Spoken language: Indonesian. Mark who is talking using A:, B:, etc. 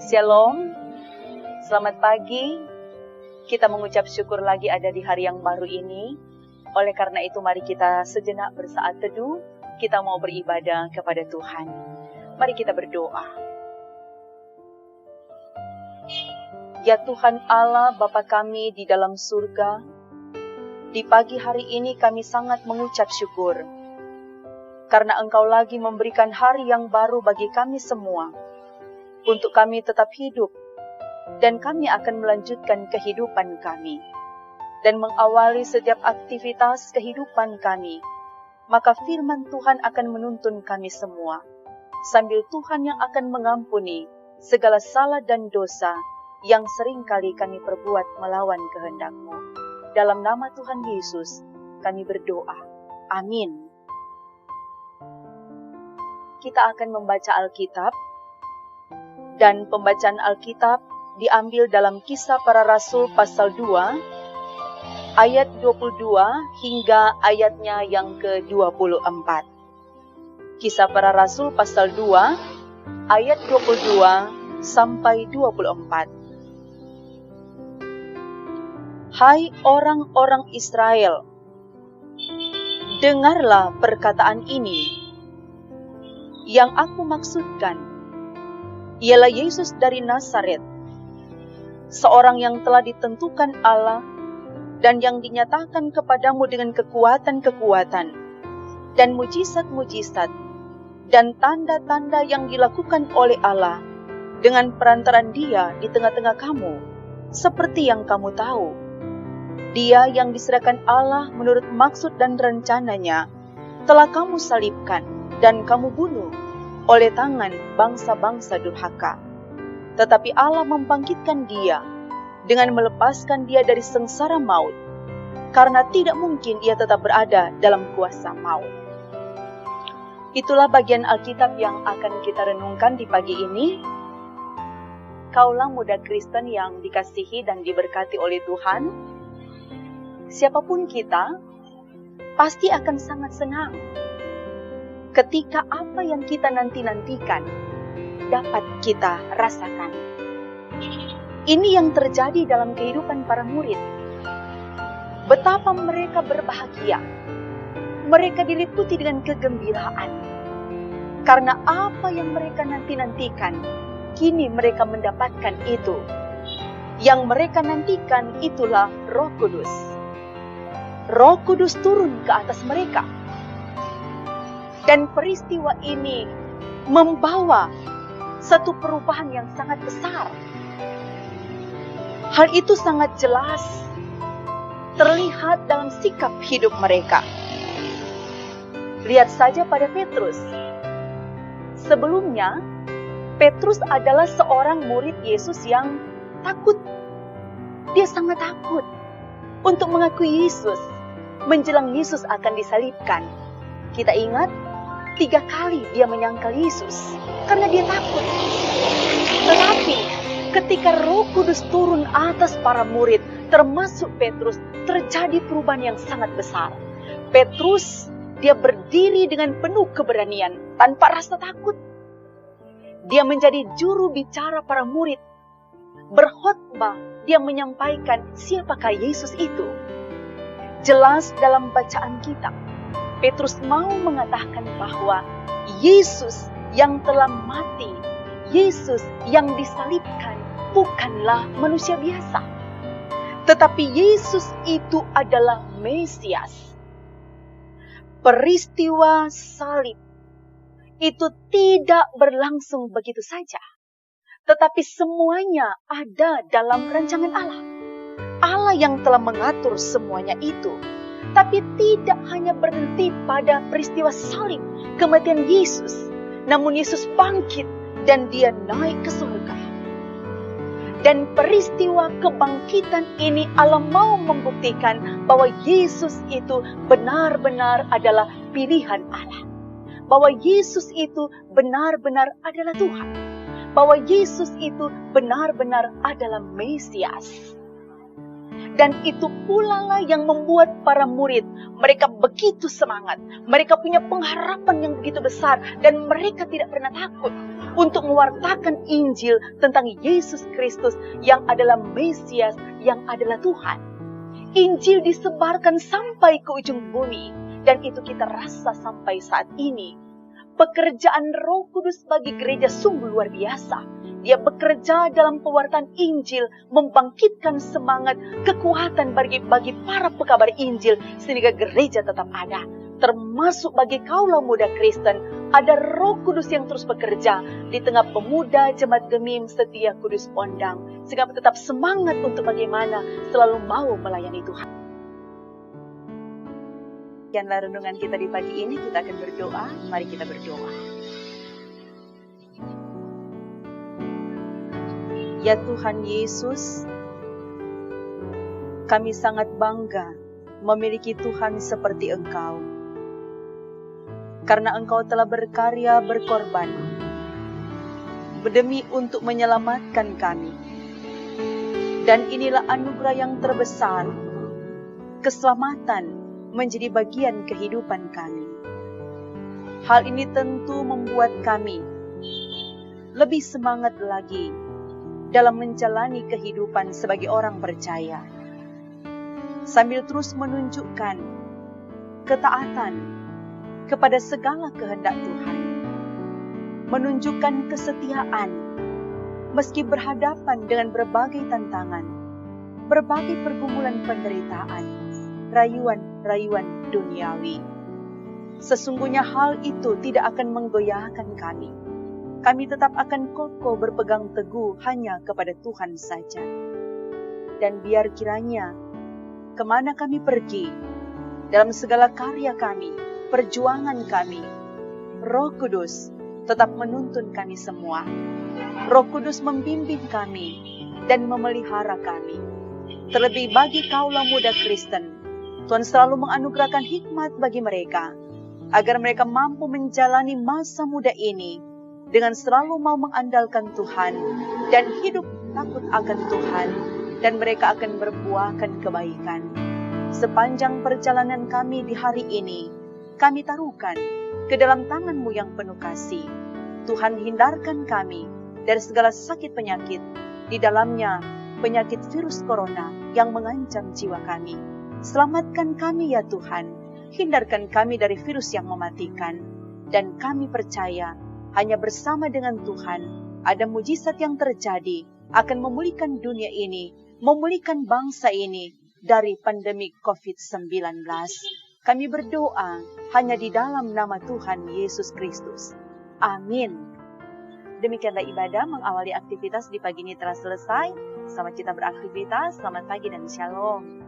A: Shalom, selamat pagi. Kita mengucap syukur lagi ada di hari yang baru ini. Oleh karena itu mari kita sejenak bersaat teduh. Kita mau beribadah kepada Tuhan. Mari kita berdoa. Ya Tuhan Allah Bapa kami di dalam surga, di pagi hari ini kami sangat mengucap syukur. Karena Engkau lagi memberikan hari yang baru bagi kami semua. Untuk kami tetap hidup, dan kami akan melanjutkan kehidupan kami, dan mengawali setiap aktivitas kehidupan kami, maka firman Tuhan akan menuntun kami semua, sambil Tuhan yang akan mengampuni segala salah dan dosa yang seringkali kami perbuat melawan kehendak-Mu. Dalam nama Tuhan Yesus, kami berdoa. Amin. Kita akan membaca Alkitab, dan pembacaan Alkitab diambil dalam Kisah Para Rasul pasal 2, ayat 22 hingga ayatnya yang ke-24. Kisah Para Rasul pasal 2, ayat 22 sampai 24. Hai orang-orang Israel, dengarlah perkataan ini. Yang aku maksudkan ialah Yesus dari Nazaret, seorang yang telah ditentukan Allah dan yang dinyatakan kepadamu dengan kekuatan-kekuatan dan mujizat-mujizat dan tanda-tanda yang dilakukan oleh Allah dengan perantaran Dia di tengah-tengah kamu, seperti yang kamu tahu. Dia yang diserahkan Allah menurut maksud dan rencananya telah kamu salibkan dan kamu bunuh oleh tangan bangsa-bangsa durhaka. Tetapi Allah membangkitkan Dia dengan melepaskan Dia dari sengsara maut, karena tidak mungkin Ia tetap berada dalam kuasa maut. Itulah bagian Alkitab yang akan kita renungkan di pagi ini. Kaulah muda Kristen yang dikasihi dan diberkati oleh Tuhan. Siapapun kita, pasti akan sangat senang ketika apa yang kita nanti-nantikan dapat kita rasakan. Ini yang terjadi dalam kehidupan para murid. Betapa mereka berbahagia. Mereka diliputi dengan kegembiraan. Karena apa yang mereka nanti-nantikan, kini mereka mendapatkan itu. Yang mereka nantikan itulah Roh Kudus. Roh Kudus turun ke atas mereka. Dan peristiwa ini membawa satu perubahan yang sangat besar. Hal itu sangat jelas terlihat dalam sikap hidup mereka. Lihat saja pada Petrus. Sebelumnya, Petrus adalah seorang murid Yesus yang takut. Dia sangat takut untuk mengakui Yesus menjelang Yesus akan disalibkan. Kita ingat, 3 kali dia menyangkal Yesus karena dia takut. Tetapi ketika Roh Kudus turun atas para murid, termasuk Petrus, terjadi perubahan yang sangat besar. Petrus, dia berdiri dengan penuh keberanian tanpa rasa takut. Dia menjadi juru bicara para murid. Berkhotbah, dia menyampaikan siapakah Yesus itu. Jelas dalam bacaan kita, Petrus mau mengatakan bahwa Yesus yang telah mati, Yesus yang disalibkan bukanlah manusia biasa. Tetapi Yesus itu adalah Mesias. Peristiwa salib itu tidak berlangsung begitu saja. Tetapi semuanya ada dalam rancangan Allah. Allah yang telah mengatur semuanya itu. Tapi tidak hanya berhenti pada peristiwa salib, kematian Yesus. Namun Yesus bangkit dan Dia naik ke surga. Dan peristiwa kebangkitan ini Allah mau membuktikan bahwa Yesus itu benar-benar adalah pilihan Allah. Bahwa Yesus itu benar-benar adalah Tuhan. Bahwa Yesus itu benar-benar adalah Mesias. Dan itu pula lah yang membuat para murid, mereka begitu semangat. Mereka punya pengharapan yang begitu besar. Dan mereka tidak pernah takut untuk mewartakan Injil tentang Yesus Kristus yang adalah Mesias, yang adalah Tuhan. Injil disebarkan sampai ke ujung bumi. Dan itu kita rasa sampai saat ini. Pekerjaan Roh Kudus bagi gereja sungguh luar biasa. Dia bekerja dalam pewartaan Injil, membangkitkan semangat, kekuatan bagi para pekabar Injil, sehingga gereja tetap ada. Termasuk bagi kaulah muda Kristen, ada Roh Kudus yang terus bekerja di tengah pemuda Jemaat Gemim Setia Kudus Pondang, sehingga tetap semangat untuk bagaimana selalu mau melayani Tuhan. Sekianlah renungan kita di pagi ini, kita akan berdoa. Mari kita berdoa. Ya Tuhan Yesus, kami sangat bangga memiliki Tuhan seperti Engkau. Karena Engkau telah berkarya berkorban demi untuk menyelamatkan kami. Dan inilah anugerah yang terbesar, keselamatan menjadi bagian kehidupan kami. Hal ini tentu membuat kami lebih semangat lagi dalam menjalani kehidupan sebagai orang percaya, sambil terus menunjukkan ketaatan kepada segala kehendak Tuhan, menunjukkan kesetiaan meski berhadapan dengan berbagai tantangan, berbagai pergumulan penderitaan, rayuan-rayuan duniawi. Sesungguhnya hal itu tidak akan menggoyahkan kami. Kami tetap akan kokoh berpegang teguh hanya kepada Tuhan saja. Dan biar kiranya kemana kami pergi, dalam segala karya kami, perjuangan kami, Roh Kudus tetap menuntun kami semua. Roh Kudus membimbing kami dan memelihara kami. Terlebih bagi kaulah muda Kristen, Tuhan selalu menganugerahkan hikmat bagi mereka, agar mereka mampu menjalani masa muda ini dengan selalu mau mengandalkan Tuhan dan hidup takut akan Tuhan, dan mereka akan berbuahkan kebaikan. Sepanjang perjalanan kami di hari ini, kami taruhkan ke dalam tangan-Mu yang penuh kasih. Tuhan, hindarkan kami dari segala sakit penyakit, di dalamnya penyakit virus corona yang mengancam jiwa kami. Selamatkan kami ya Tuhan, hindarkan kami dari virus yang mematikan, dan kami percaya hanya bersama dengan Tuhan, ada mujizat yang terjadi, akan memulihkan dunia ini, memulihkan bangsa ini dari pandemi COVID-19. Kami berdoa hanya di dalam nama Tuhan Yesus Kristus. Amin. Demikianlah ibadah mengawali aktivitas di pagi ini telah selesai. Selamat kita beraktivitas, selamat pagi dan shalom.